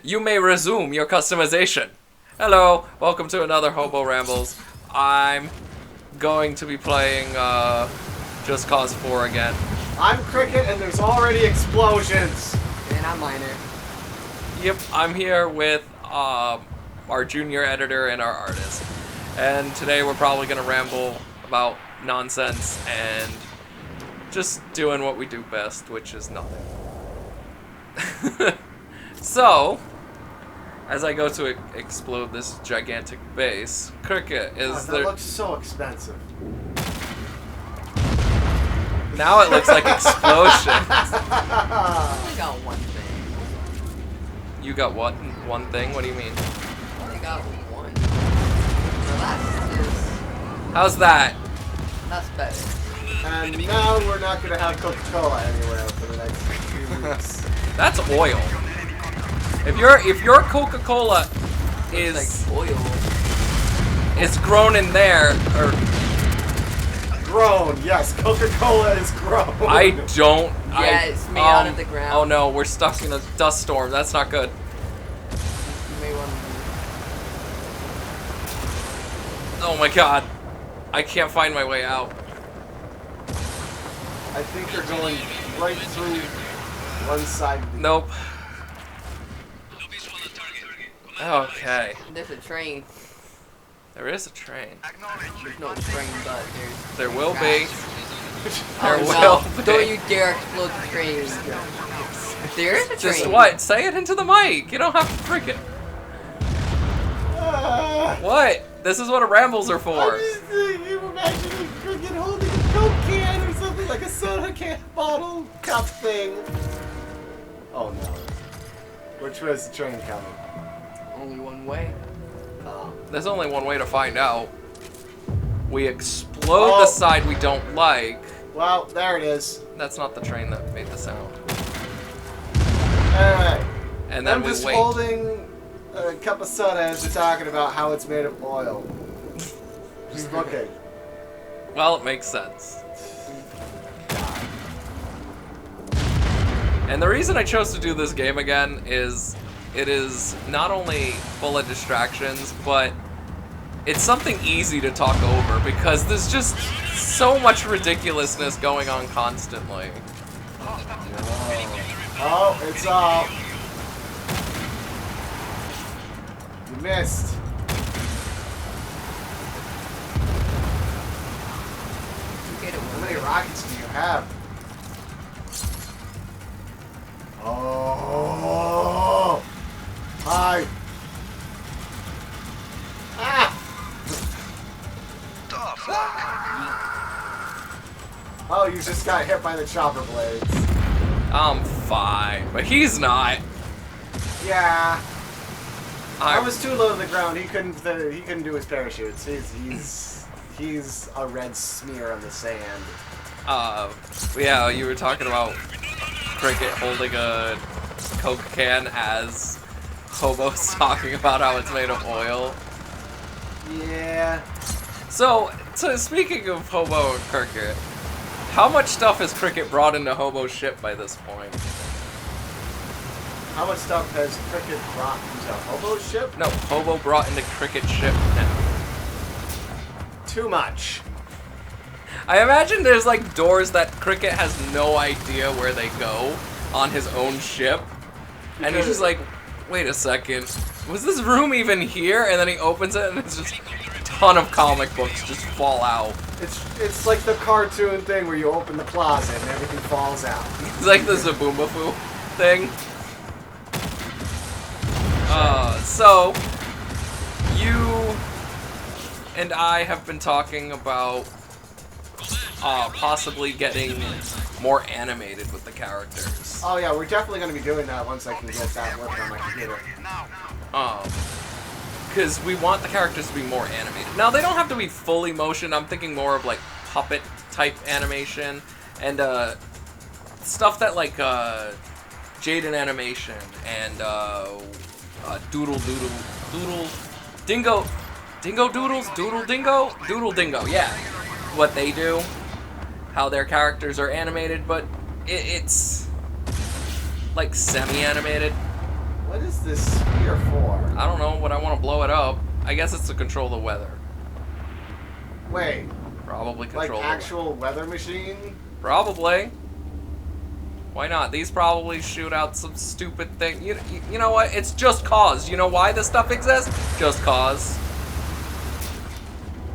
You may resume your customization. Hello, welcome to another Hobo Rambles. I'm going to be playing Just Cause 4 again. I'm Krikitt, and there's already explosions. And I'm Miner. Yep, I'm here with our junior editor and our artist. And today we're probably going to ramble about nonsense and just doing what we do best, which is nothing. So, as I go to explode this gigantic base, Krikitt, is that there... looks so expensive. Now it looks like explosions. I got one thing. You got what? One thing? What do you mean? I got one. The last is... How's that? That's better. And now we're not going to have Coca-Cola anywhere for the next few weeks. That's oil. If your Coca-Cola is like oil. Is grown in there, or Grown, yes, Coca-Cola is grown. I don't. Yeah, it's made out of the ground. Oh no, we're stuck in a dust storm. That's not good. You may want to... Oh my god, I can't find my way out. I think you're going right through one side. Nope. Okay. There's a train. There is a train. There's no train, but there's... There will be. There Oh, will no. be. Don't you dare explode the train. There is a train. Just what? Say it into the mic. You don't have to freak it. What? This is what rambles are for. I'm just thinking, imagine Krikitt holding a Coke can or something like a soda can bottle cup thing. Oh no. Which way is the train coming? Only one way. Oh. There's only one way to find out. We explode the side we don't like. Well, there it is. That's not the train that made the sound. Anyway, And then I'm we just wait. holding a cup of soda as we're talking about how it's made of oil. Just looking. Well, it makes sense. And the reason I chose to do this game again is it is not only full of distractions, but it's something easy to talk over because there's just so much ridiculousness going on constantly. Oh, it's off. You missed. How many rockets do you have? Oh! Hi! Ah! Oh, you just got hit by the chopper blades. I'm fine, but he's not. Yeah. I was too low to the ground. He couldn't do his parachutes. He's a red smear on the sand. Yeah, you were talking about Krikitt holding a Coke can as Hobo's talking about how it's made of oil. Yeah. So speaking of Hobo and Krikitt, how much stuff has Krikitt brought into Hobo's ship by this point? How much stuff has Krikitt brought into Hobo's ship? No, Hobo brought into Krikitt's ship now. Too much. I imagine there's like doors that Krikitt has no idea where they go on his own ship. And he's just like, wait a second, was this room even here? And then he opens it and it's just a ton of comic books just fall out. It's like the cartoon thing where you open the closet and everything falls out. It's like the Zaboomafoo thing. So, you and I have been talking about possibly getting more animated with the characters. Oh yeah, we're definitely going to be doing that once I can get that working on my computer. Because we want the characters to be more animated. Now, they don't have to be fully motion. I'm thinking more of like puppet type animation and stuff that like Jaden animation and doodle dingo dingo, yeah, what they do, how their characters are animated, but it's like semi-animated. What is this sphere for? I don't know, but I want to blow it up. I guess it's to control the weather. Wait, Probably control like the weather. actual weather machine? Probably. Why not? These probably shoot out some stupid thing. You know what? It's just cause. You know why this stuff exists? Just cause.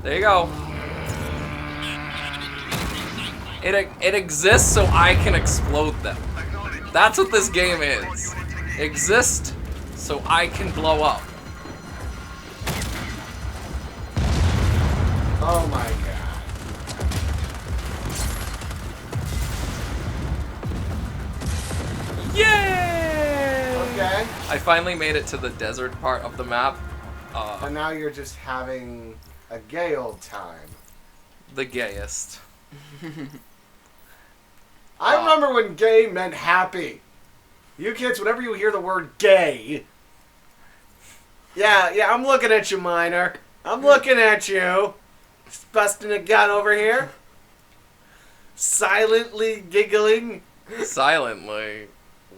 There you go. It exists so I can explode them. That's what this game is. Exist so I can blow up. Oh my god. Yay! Okay. I finally made it to the desert part of the map. And now you're just having a gay old time. The gayest. I remember when gay meant happy. You kids, whenever you hear the word gay... Yeah, I'm looking at you, Miner. I'm looking at you. Just busting a gun over here. Silently giggling. Silently.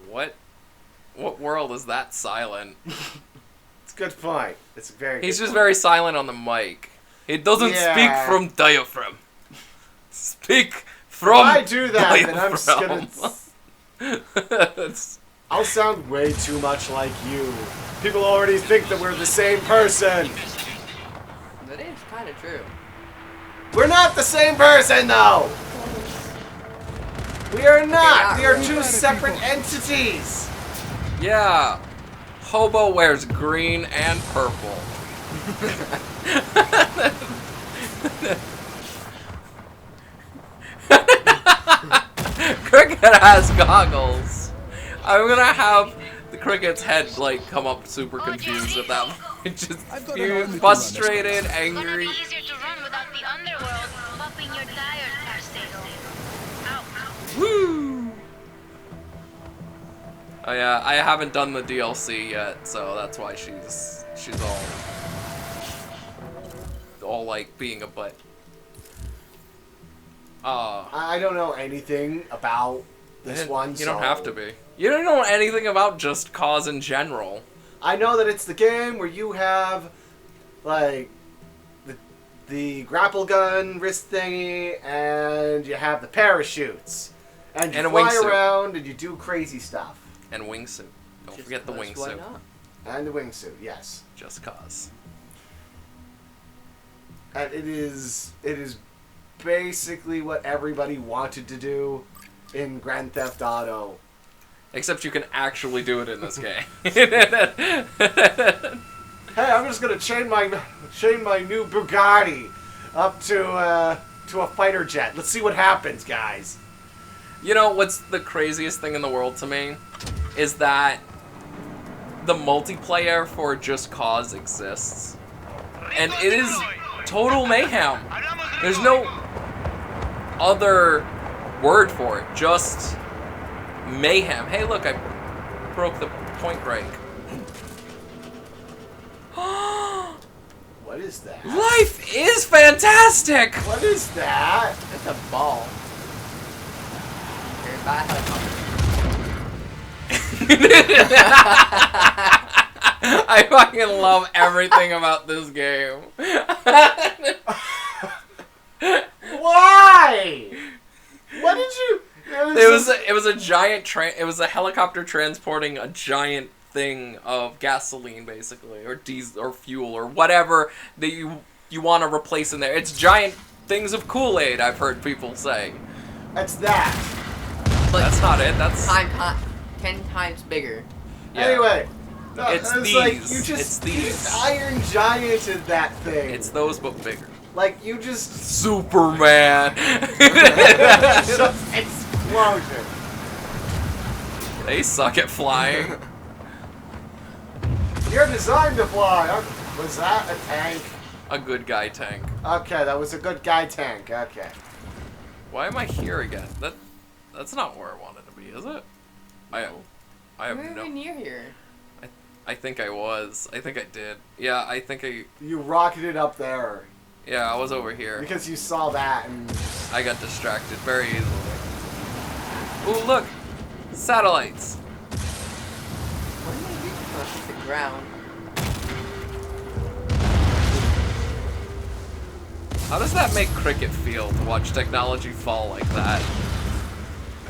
What world is that silent? It's a good point. It's a very He's good just point. very silent on the mic. He doesn't speak Yeah. from diaphragm. Speak from If I do that, then I'm just diaphragm. gonna... I'll sound way too much like you. People already think that we're the same person. That is kind of true. We're not the same person, though. We are not. Okay, We are not two really. separate entities. Yeah. Hobo wears green and purple. Krikitt has goggles. I'm gonna have the Krikitt's head like come up super confused at that point. Just frustrated, Gonna angry. be easier to run without the underworld popping your tires, Castelo. Ow. Woo! Oh yeah, I haven't done the DLC yet, so that's why she's all like being a butt. I don't know anything about this one. You don't have to be. You don't know anything about Just Cause in general. I know that it's the game where you have, like, the grapple gun wrist thingy, and you have the parachutes, and you And a fly wingsuit. around and you do crazy stuff. And wingsuit. Don't Just forget the because, why wingsuit. not? And the wingsuit, yes. Just Cause. And it is basically what everybody wanted to do in Grand Theft Auto. Except you can actually do it in this game. Hey, I'm just gonna chain my new Bugatti up to a fighter jet. Let's see what happens, guys. You know what's the craziest thing in the world to me? Is that the multiplayer for Just Cause exists. And it is total mayhem. There's no other word for it, just mayhem. Hey look, I broke the point break. What is that? Life is fantastic! What is that? That's a ball. Here, buy a helicopter. I fucking love everything about this game. Why? What did you? It was a giant it was a helicopter transporting a giant thing of gasoline, basically, or diesel or fuel or whatever that you want to replace in there. It's giant things of Kool-Aid, I've heard people say. That's that. Look, That's not it. That's 10 times bigger. yeah. Anyway, It's like these. you It's just these. Iron Gianted that thing. It's those but bigger. like you just Superman. just explosion. They suck at flying. You're designed to fly. Was that a tank? A good guy tank. Okay, that was a good guy tank. Okay. Why am I here again? That's not where I wanted to be, is it? I have Where are no. we near here? I think I was. I think I did. Yeah, I think I. You rocketed up there Yeah, I was over here. because you saw that and I got distracted very easily. Ooh, look! Satellites! What am I doing? the ground. How does that make Krikitt feel to watch technology fall like that?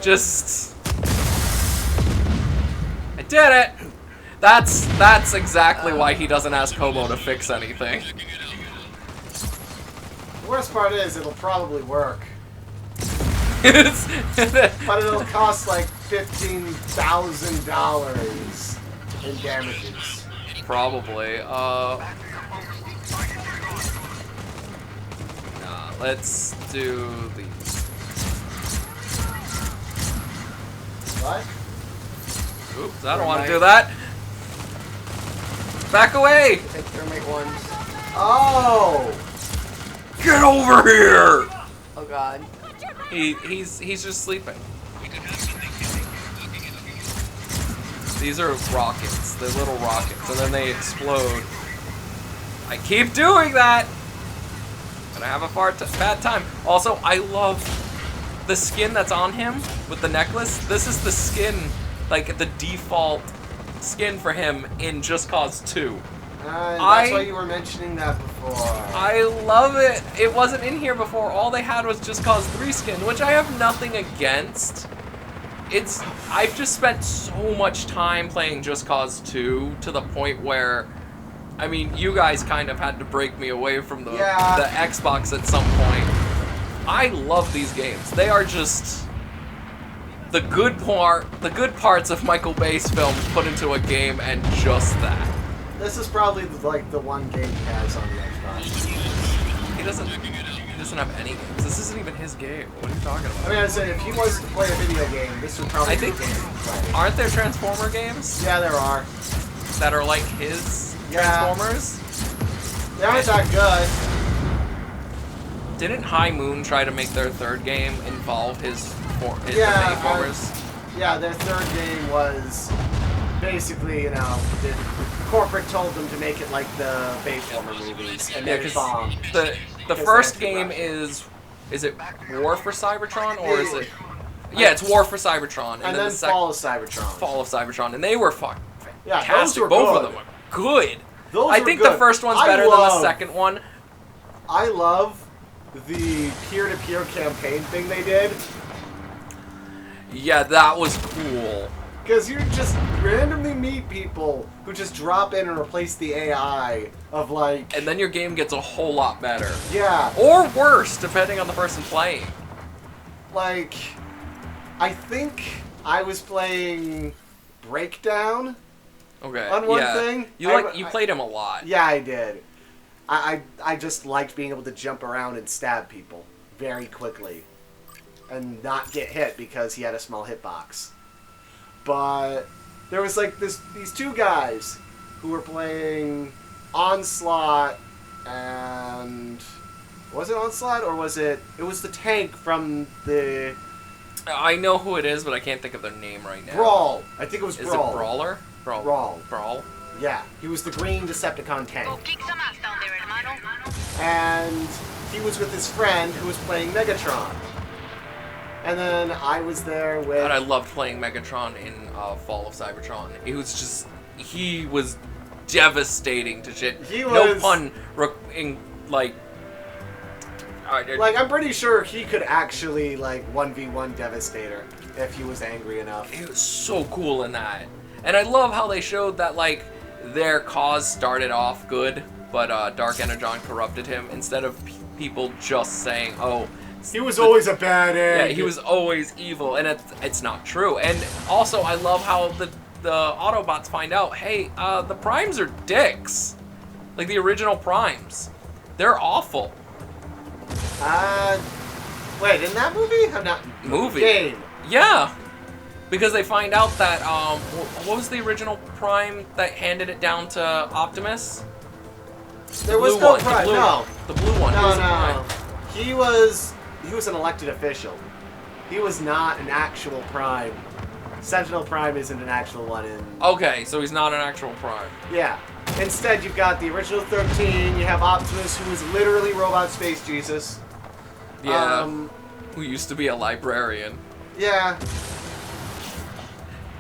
Just... I did it! That's exactly why he doesn't ask Hobo to fix anything. The worst part is, it'll probably work. It's- But it'll cost like $15,000 in damages. Probably. Let's do these. What? Oops, I don't want to do that. Back away! Take thermite ones. Oh! Get over here! Oh god. He's just sleeping. These are rockets. They're little rockets, and then they explode. I keep doing that! But I have a bad time. Also, I love the skin that's on him with the necklace. This is the skin, like the default skin for him in Just Cause 2. That's why you were mentioning that before. I love it. It wasn't in here before. All they had was Just Cause 3 skin, which I have nothing against. I've just spent so much time playing Just Cause 2 to the point where, I mean, you guys kind of had to break me away from the Xbox at some point. I love these games. They are just the good parts of Michael Bay's films put into a game, and just that. This is probably like the one game he has on the Xbox. He doesn't have any games. This isn't even his game. What are you talking about? I mean, I said if he wants to play a video game, this would probably be the game to play. Aren't there Transformer games Yeah, there are. that are like his Yeah. Transformers? They aren't that good. Didn't High Moon try to make their third game involve his Transformers? Yeah, their third game was basically, you know, the corporate told them to make it like the Bayformer movies, and they bombed. The first game is it War for Cybertron, or is it? Yeah, it's War for Cybertron, and then the Fall of Cybertron. Fall of Cybertron, and they were fucking Yeah, fantastic. those were Both good. of them were good. Those I were think good. the first one's better than the second one. I love the peer-to-peer campaign thing they did. Yeah, that was cool. Because you just randomly meet people who just drop in and replace the AI of like... And then your game gets a whole lot better. Yeah. Or worse, depending on the person playing. Like, I think I was playing Breakdown Okay. on one thing. You played him a lot. Yeah, I did. I just liked being able to jump around and stab people very quickly. And not get hit because he had a small hitbox. But there was like these two guys who were playing Onslaught and... Was it Onslaught or was it... It was the tank from the... I know who it is, but I can't think of their name right now. Brawl. I think it was Is Brawl. it Brawler? Brawl. Brawl? Yeah, he was the green Decepticon tank. Go kick some ass down there, hermano. And he was with his friend who was playing Megatron. And then I was there with... And I loved playing Megatron in Fall of Cybertron. He was devastating to shit. He was... No pun, like, I'm pretty sure he could actually, like, 1v1 Devastator if he was angry enough. he was so cool in that. And I love how they showed that, like, their cause started off good, but Dark Energon corrupted him, instead of people just saying, oh... He was always a bad egg. Yeah, he was always evil, and it's not true. And also, I love how the Autobots find out, hey, the Primes are dicks. Like, the original Primes. They're awful. Wait, in that movie? I'm not... Movie? Game. Yeah. Because they find out that, what was the original Prime that handed it down to Optimus? There was Blue no one, Prime, no. The blue one. He No, was the no. Prime. He was an elected official. He was not an actual Prime. Sentinel Prime isn't an actual one in... Okay, so he's not an actual Prime. Yeah. Instead, you've got the original 13, you have Optimus, who is literally Robot Space Jesus. Yeah. Who used to be a librarian. Yeah.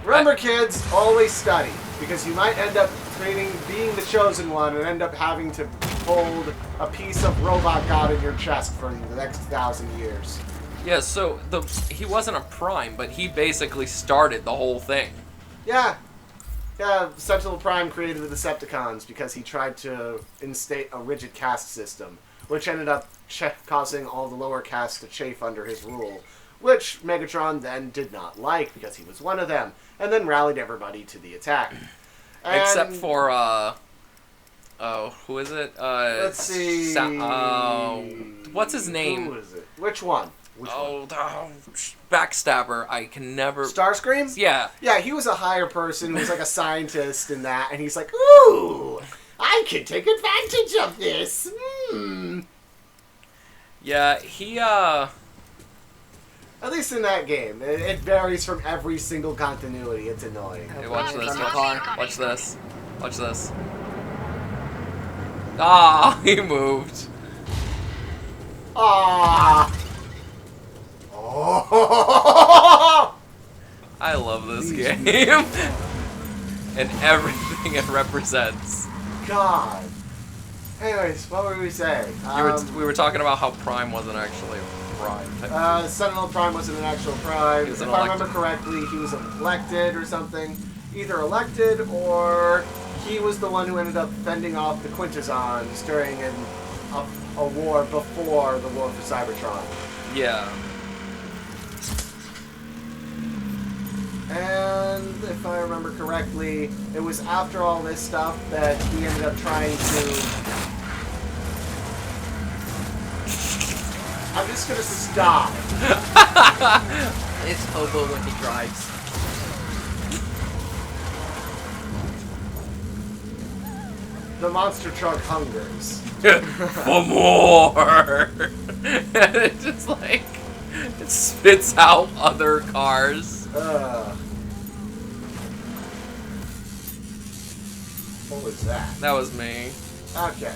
Remember, kids, always study. Because you might end up being the chosen one and end up having to hold a piece of robot god in your chest for the next 1,000 years. Yeah, so he wasn't a Prime, but he basically started the whole thing. Yeah. Yeah, Sentinel Prime created the Decepticons because he tried to instate a rigid caste system, which ended up causing all the lower castes to chafe under his rule, which Megatron then did not like because he was one of them, and then rallied everybody to the attack. And except for, who is it? Let's see. What's his name? Who is it? Which one? Which one? Backstabber. I can never... Starscream? Yeah. Yeah, he was a higher person who was like a scientist in that, and he's like, ooh, I can take advantage of this. Yeah, he, At least in that game. It varies from every single continuity. It's annoying. Hey, watch this. Car. Watch this. Watch this. Ah, he moved. Ah. Oh. I love this game. And everything it represents. God. Anyways, what were we saying? We were talking about how Prime wasn't actually a Prime type. Sentinel Prime wasn't an actual Prime. He was If an I elected. remember correctly, he was elected or something. Either elected or he was the one who ended up fending off the Quintessons during a war before the War for Cybertron. Yeah. And if I remember correctly, it was after all this stuff that he ended up trying to... I'm just gonna stop. It's Hobo when he drives. The monster truck hungers. For more! And it just like... It spits out other cars. What was that? That was me. Okay.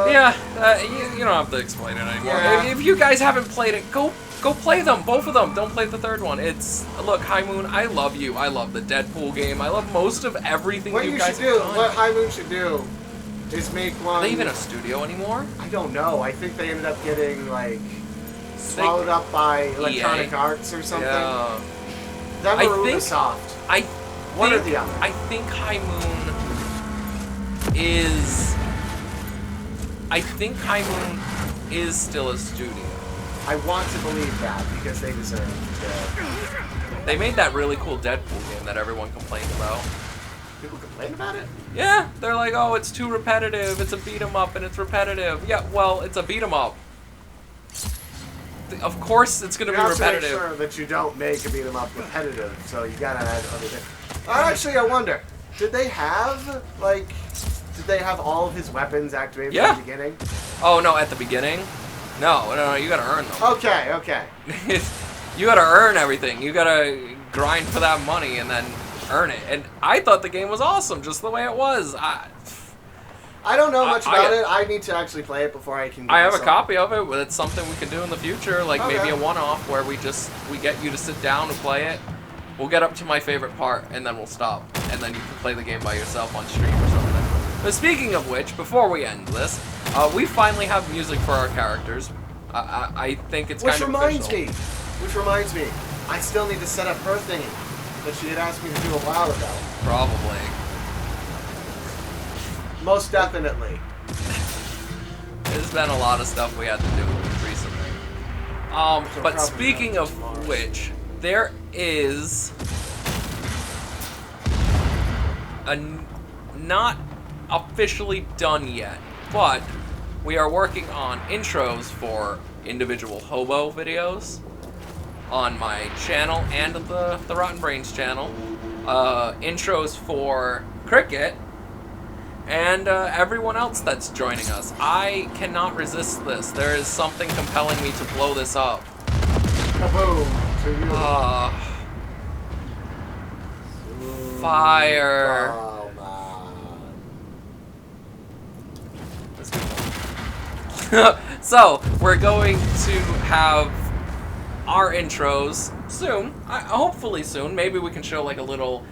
Yeah, you don't have to explain it anymore. Yeah. If you guys haven't played it, go play them, both of them. Don't play the third one. Look, High Moon, I love you. I love the Deadpool game. I love most of everything What you you guys should do, have done. what High Moon should do, is make one... Are they even a studio anymore? I don't know. I think they ended up getting, like, swallowed up by Electronic Arts or something. Yeah. Them I or think- Ubisoft. One or the other. I think High Moon is... I think High Moon is still a studio. I want to believe that, because they deserve to... They made that really cool Deadpool game that everyone complained about. People complain about it? Yeah, they're like, oh, it's too repetitive. It's a beat 'em up and it's repetitive. Yeah, well, it's a beat 'em up. Of course, it's gonna You be have to make repetitive. sure that you don't make a beat 'em up repetitive, so you gotta add other things. Actually, I wonder, did they have all of his weapons activated Yeah. from the beginning? Oh no, at the beginning? No, you gotta earn them. Okay, okay. You gotta earn everything. You gotta grind for that money and then earn it. And I thought the game was awesome, just the way it was. I don't know much I- about it. I need to actually play it before I can get I have a myself- copy of it, but it's something we can do in the future, like Okay. maybe a one-off where we get you to sit down and play it. We'll get up to my favorite part, and then we'll stop. And then you can play the game by yourself on stream or something. But speaking of which, before we end this, we finally have music for our characters. I think it's Which kind of reminds official. me, I still need to set up her thingy that she had asked me to do a while ago. Probably. Most definitely. There's been a lot of stuff we had to do recently. But probably speaking not of tomorrow. which, there is not officially done yet, but we are working on intros for individual Hobo videos on my channel and the Rotten Brains channel. Intros for Krikitt and everyone else that's joining us. I cannot resist this. There is something compelling me to blow this up. Kaboom to you. Fire. Oh, man. Let's do one. So, we're going to have our intros soon. Hopefully soon. Maybe we can show like a little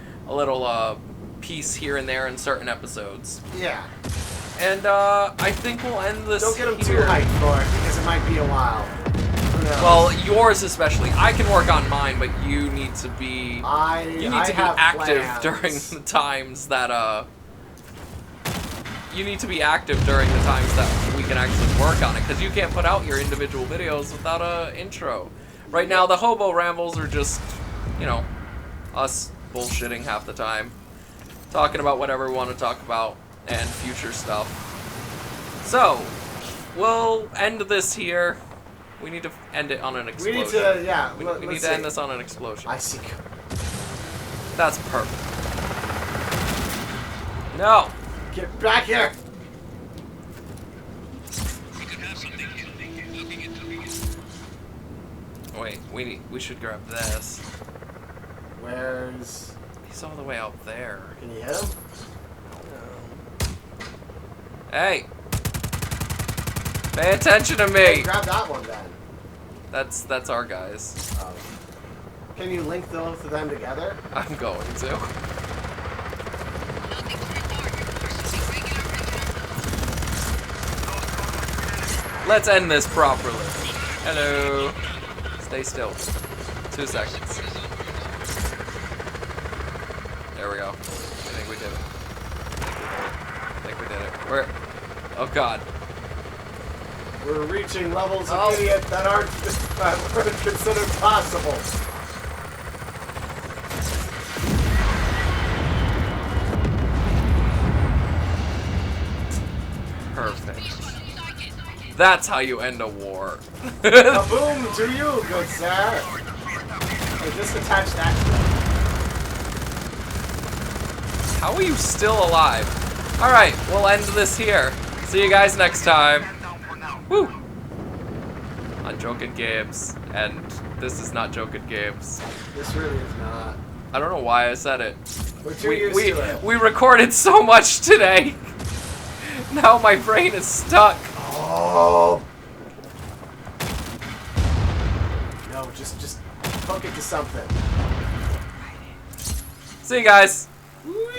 piece here and there in certain episodes. Yeah. And I think we'll end this. Don't get them here. too hyped for it because it might be a while. Who knows? Well, yours especially. I can work on mine, but you need to be. You need to be have active plans. during the times that You need to be active during the times that we can actually work on it, because you can't put out your individual videos without a intro. Right now, the Hobo Rambles are just, you know, us bullshitting half the time, talking about whatever we want to talk about and future stuff. So, we'll end this here. We need to end it on an explosion. We need to, yeah. We need to end this on an explosion. I see. That's perfect. No. Get back here. Wait, we should grab this. Where's? He's all the way out there. Can you hit him? Hey! Pay attention to Hey, me! grab that one then. That's our guys. Oh. Can you link both of them together? I'm going to. Let's end this properly. Hello. Stay still. 2 seconds. There we go. I think we did it. I think we did it. We're... Oh god. We're reaching levels of idiot that aren't considered possible. Perfect. That's how you end a war. Kaboom to you, good sir. Hey, just attach that to them. How are you still alive? Alright, we'll end this here. See you guys next time. Woo! On Joking Games. And this is not Joking Games. This really is not. I don't know why I said it. We're too used to it. We recorded so much today. Now my brain is stuck. Oh. No, just hook it to something. See you guys. Whee!